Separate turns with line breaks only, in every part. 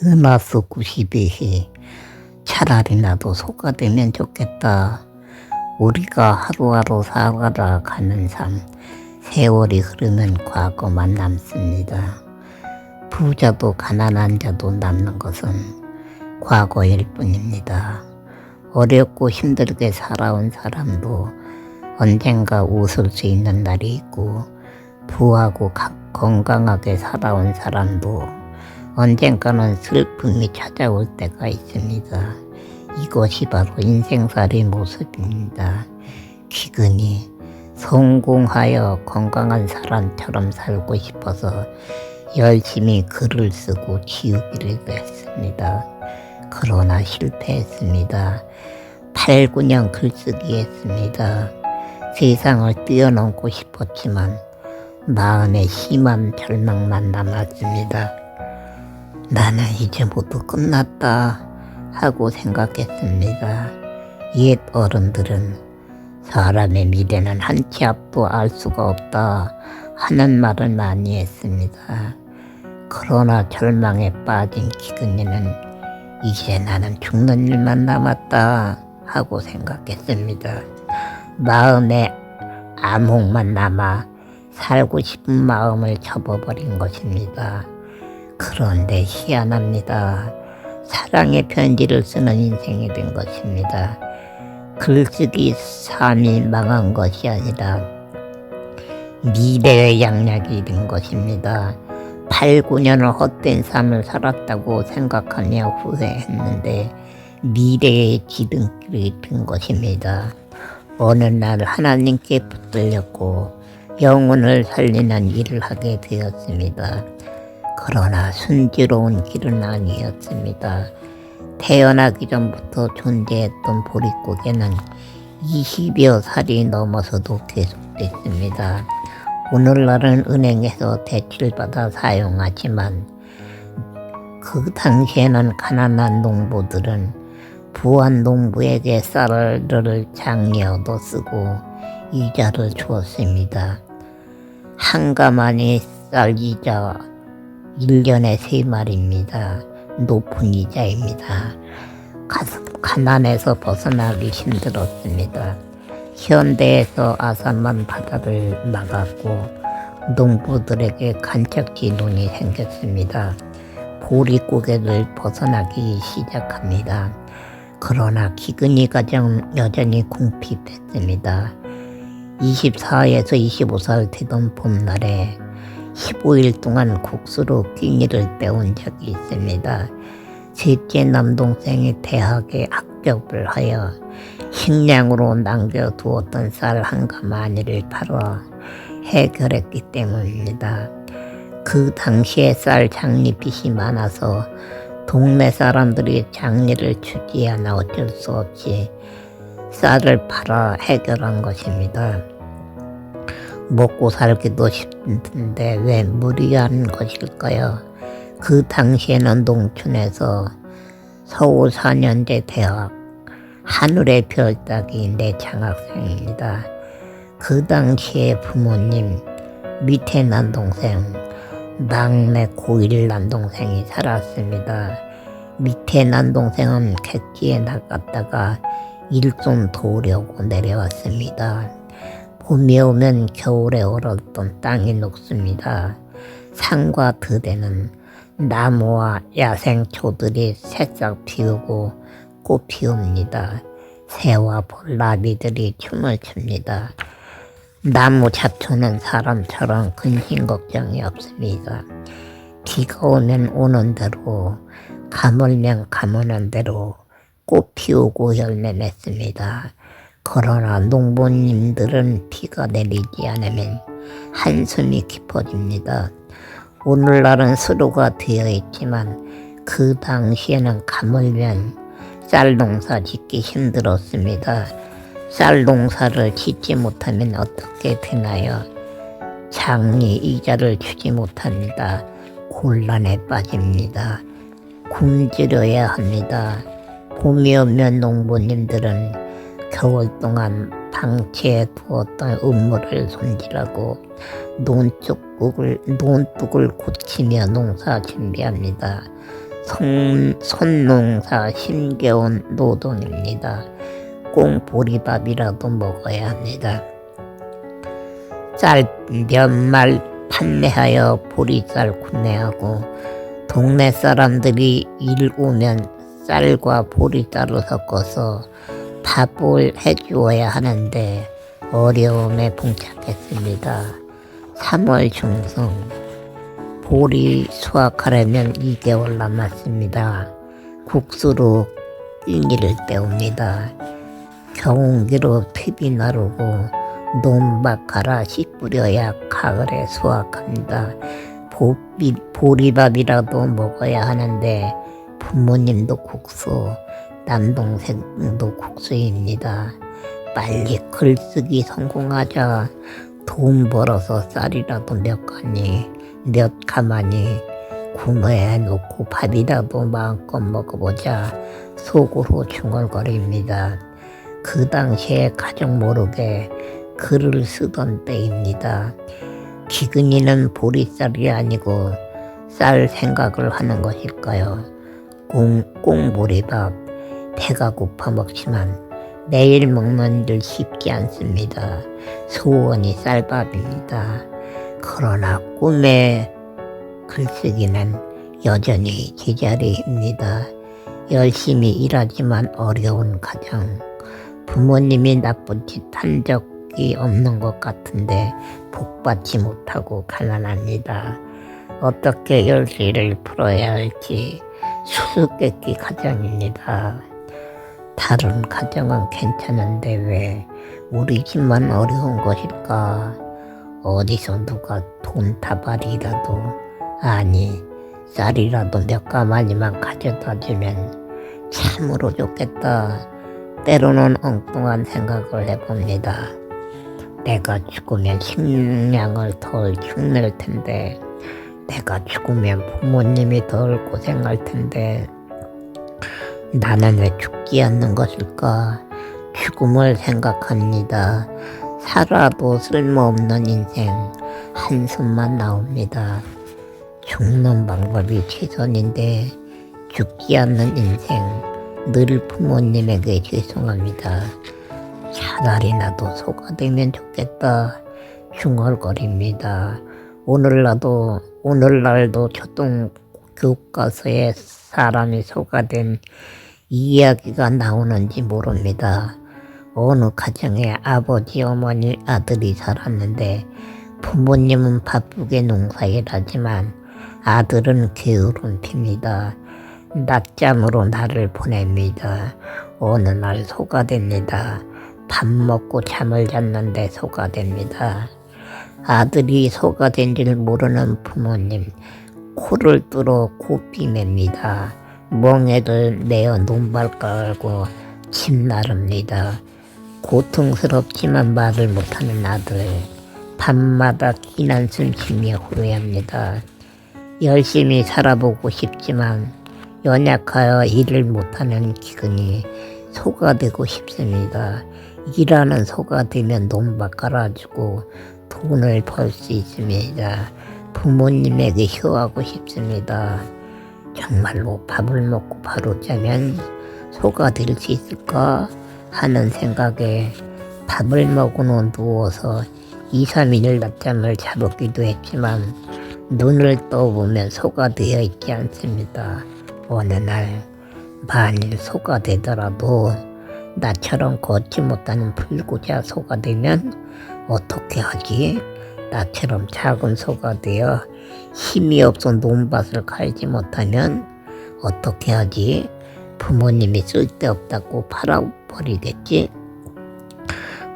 은하수 92희 차라리 나도 소가 되면 좋겠다. 우리가 하루하루 살아가는 삶, 세월이 흐르면 과거만 남습니다. 부자도 가난한 자도 남는 것은 과거일 뿐입니다. 어렵고 힘들게 살아온 사람도 언젠가 웃을 수 있는 날이 있고, 부하고 건강하게 살아온 사람도 언젠가는 슬픔이 찾아올 때가 있습니다. 이것이 바로 인생살이 모습입니다. 기근이 성공하여 건강한 사람처럼 살고 싶어서 열심히 글을 쓰고 지우기를 했습니다. 그러나 실패했습니다. 8, 9년 글쓰기 했습니다. 세상을 뛰어넘고 싶었지만 마음에 심한 절망만 남았습니다. 나는 이제 모두 끝났다 하고 생각했습니다. 옛 어른들은 사람의 미래는 한 치 앞도 알 수가 없다 하는 말을 많이 했습니다. 그러나 절망에 빠진 기근이는 이제 나는 죽는 일만 남았다 하고 생각했습니다. 마음에 암흑만 남아 살고 싶은 마음을 접어버린 것입니다. 그런데 희한합니다. 사랑의 편지를 쓰는 인생이 된 것입니다. 글쓰기 삶이 망한 것이 아니라 미래의 양약이 된 것입니다. 8, 9년을 헛된 삶을 살았다고 생각하며 후회했는데 미래의 지름길이 된 것입니다. 어느 날 하나님께 붙들렸고 영혼을 살리는 일을 하게 되었습니다. 그러나 순조로운 길은 아니었습니다. 태어나기 전부터 존재했던 보릿고개는 20여 살이 넘어서도 계속됐습니다. 오늘날은 은행에서 대출을 받아 사용하지만 그 당시에는 가난한 농부들은 부한 농부에게 쌀을 장려도 쓰고 이자를 주었습니다. 한 가마니 쌀 이자 1년에 3마리입니다. 높은 이자입니다. 가난에서 벗어나기 힘들었습니다. 현대에서 아산만 바다를 막았고 농부들에게 간척지 논이 생겼습니다. 보릿고개를 벗어나기 시작합니다. 그러나 기근이 가정 여전히 궁핍했습니다. 24에서 25살 되던 봄날에 15일 동안 국수로 끼니를 때운 적이 있습니다. 셋째 남동생이 대학에 합격을 하여 식량으로 남겨두었던 쌀 한 가마니를 팔아 해결했기 때문입니다. 그 당시에 쌀 장리빚이 많아서 동네 사람들이 장리를 주지 않아 어쩔 수 없이 쌀을 팔아 해결한 것입니다. 먹고 살기도 힘든데 왜 무리한 것일까요? 그 당시에는 농촌에서 서울 4년제 대학 하늘의 별 따기 내 장학생입니다. 그 당시에 부모님, 밑에 남동생, 막내 고1 남동생이 살았습니다. 밑에 남동생은 객지에 나갔다가 일 좀 도우려고 내려왔습니다. 봄이 오면 겨울에 얼었던 땅이 녹습니다. 산과 들에는 나무와 야생초들이 새싹 피우고 꽃 피웁니다. 새와 볼나비들이 춤을 춥니다. 나무 잡초는 사람처럼 근심 걱정이 없습니다. 비가 오면 오는 대로, 가물면 가무는 대로 꽃 피우고 열매 맺습니다. 그러나 농부님들은 비가 내리지 않으면 한숨이 깊어집니다. 오늘날은 수로가 되어 있지만 그 당시에는 가물면 쌀 농사 짓기 힘들었습니다. 쌀 농사를 짓지 못하면 어떻게 되나요? 장리 이자를 주지 못합니다. 곤란에 빠집니다. 굶주려야 합니다. 봄이 오면 농부님들은 겨울 동안 방치해 두었던 음물을 손질하고 논둑을 고치며 농사 준비합니다. 손농사 힘겨운 노동입니다. 꼭 보리밥이라도 먹어야 합니다. 쌀 몇 말 판매하여 보리쌀 구매하고 동네 사람들이 일 오면 쌀과 보리쌀을 섞어서 밥을 해주어야 하는데 어려움에 봉착했습니다. 3월 중순 보리 수확하려면 2개월 남았습니다. 국수로 끼니를 때웁니다. 경운기로 퇴비 나르고 논밭 갈아 씨 뿌려야 가을에 수확합니다. 보리밥이라도 먹어야 하는데 부모님도 국수, 남동생도 국수입니다. 빨리 글쓰기 성공하자. 돈 벌어서 쌀이라도 몇 가마니 구매해 놓고 밥이라도 마음껏 먹어보자. 속으로 중얼거립니다. 그 당시에 가정 모르게 글을 쓰던 때입니다. 기근이는 보리쌀이 아니고 쌀 생각을 하는 것일까요? 꽁보리밥 배가 고파 먹지만 매일 먹는 일 쉽지 않습니다. 소원이 쌀밥입니다. 그러나 꿈의 글쓰기는 여전히 제자리입니다. 열심히 일하지만 어려운 가정. 부모님이 나쁜 짓 한 적이 없는 것 같은데 복받지 못하고 가난합니다. 어떻게 열쇠를 풀어야 할지 수수께끼 가정입니다. 다른 가정은 괜찮은데 왜 우리 집만 어려운 것일까? 어디서 누가 돈 다발이라도 아니 쌀이라도 몇 가마니만 가져다 주면 참으로 좋겠다. 때로는 엉뚱한 생각을 해봅니다. 내가 죽으면 식량을 덜 죽낼 텐데, 내가 죽으면 부모님이 덜 고생할 텐데, 나는 왜 죽지 않는 것일까? 죽음을 생각합니다. 살아도 쓸모없는 인생, 한숨만 나옵니다. 죽는 방법이 최선인데 죽지 않는 인생, 늘 부모님에게 죄송합니다. 차라리 나도 소가 되면 좋겠다. 중얼거립니다. 오늘날도 초등 교과서에 사람이 소가 된 이야기가 나오는지 모릅니다. 어느 가정에 아버지, 어머니, 아들이 살았는데 부모님은 바쁘게 농사일하지만 아들은 게으른 핍니다. 낮잠으로 날을 보냅니다. 어느 날 소가 됩니다. 밥 먹고 잠을 잤는데 소가 됩니다. 아들이 소가 된 줄 모르는 부모님, 코를 뚫어 고삐맵니다. 멍에를 내어 눈발 깔고 침 나릅니다. 고통스럽지만 말을 못하는 아들, 밤마다 긴 한숨 쉬며 후회합니다. 열심히 살아보고 싶지만 연약하여 일을 못하는 기근이 소가 되고 싶습니다. 일하는 소가 되면 논밭 갈아주고 돈을 벌 수 있습니다. 부모님에게 효하고 싶습니다. 정말로 밥을 먹고 바로 자면 소가 될 수 있을까 하는 생각에 밥을 먹고 누워서 2, 3일 낮잠을 자보기도 했지만 눈을 떠보면 소가 되어 있지 않습니다. 어느 날 만일 소가 되더라도 나처럼 걷지 못하는 불구자 소가 되면 어떻게 하지? 나처럼 작은 소가 되어 힘이 없어 논밭을 갈지 못하면 어떻게 하지? 부모님이 쓸데없다고 팔아버리겠지?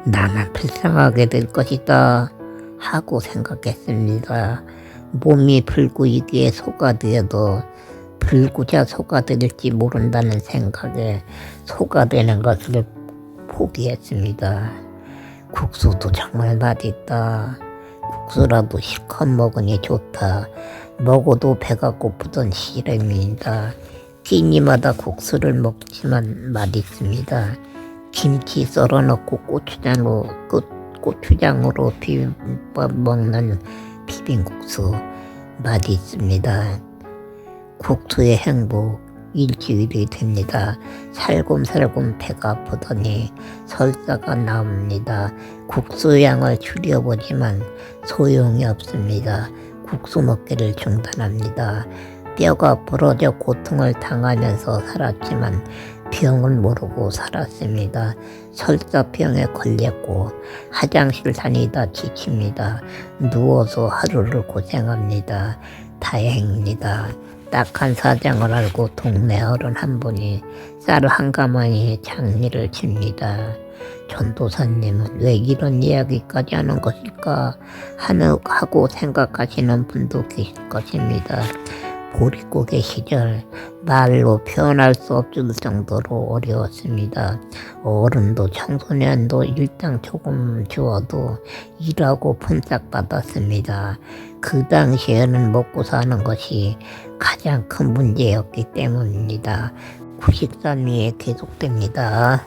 나만 불쌍하게 될 것이다 하고 생각했습니다. 몸이 불구이기에 소가 되어도 불구자 소가 될지 모른다는 생각에 소가 되는 것을 포기했습니다. 국수도 정말 맛있다. 국수라도 실컷 먹으니 좋다. 먹어도 배가 고프던 시름입니다. 끼니마다 국수를 먹지만 맛있습니다. 김치 썰어넣고 고추장으로 비빔밥 먹는 비빔국수 맛있습니다. 국수의 행복 일주일이 됩니다. 살금살금 배가 아프더니 설사가 나옵니다. 국수 양을 줄여보지만 소용이 없습니다. 국수 먹기를 중단합니다. 뼈가 부러져 고통을 당하면서 살았지만 병을 모르고 살았습니다. 설사병에 걸렸고 화장실 다니다 지칩니다. 누워서 하루를 고생합니다. 다행입니다. 딱한 사정을 알고 동네 어른 한 분이 쌀 한 가마니에 장미를 칩니다. 전도사님은 왜 이런 이야기까지 하는 것일까 하고 생각하시는 분도 계실 것입니다. 보릿고개 시절 말로 표현할 수 없을 정도로 어려웠습니다. 어른도 청소년도 일당 조금 주어도 일하고 푼싹 받았습니다. 그 당시에는 먹고 사는 것이 가장 큰 문제였기 때문입니다. 93위에 계속됩니다.